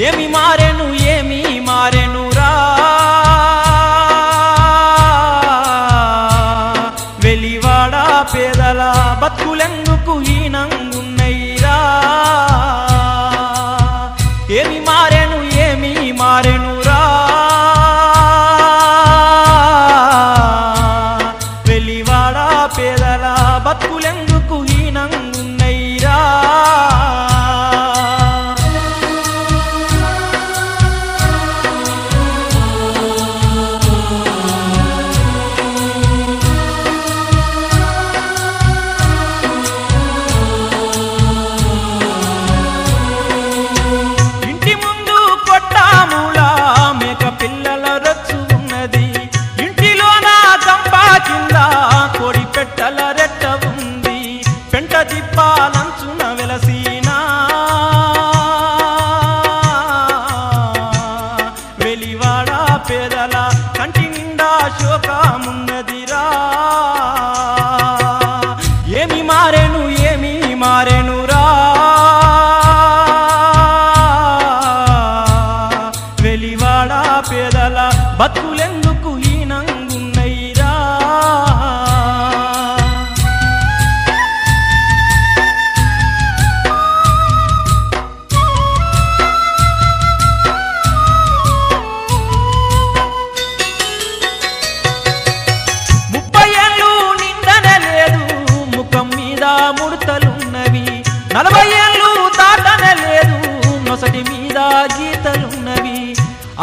ఏమి మారెను ఏమి మారెనురా వెలివాడ పేదల బతుకులెందుకు హీనంగున్నైరా ఏమి మారెను ఏమి మారెనురా వెలివాడ పేదల బతుకులెందుకు హీనంగున్నైరా పిల్లల రచ్చు ఉన్నది ఇంటిలోన గంపా కింద కోడి పెట్టల రెట్ట ఉంది పెంట దిప్పాలంచున వెలసీనా వెలివాడ పేదల కంటి నిండా శోకమున్నదిరా ఏమి మారెను ఏమి మారెనురా వెలివాడ పేదల బతుకులెందుకు హీనంగున్నైరా ముప్పై ఏళ్ళు నిండనే లేదు ముఖం మీద ముడతలున్నవి 40 ఏళ్ళు దాటనే లేదు నొసటి మీద గీతలున్నవి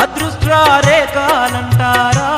అదృష్ట రేఖలంటారా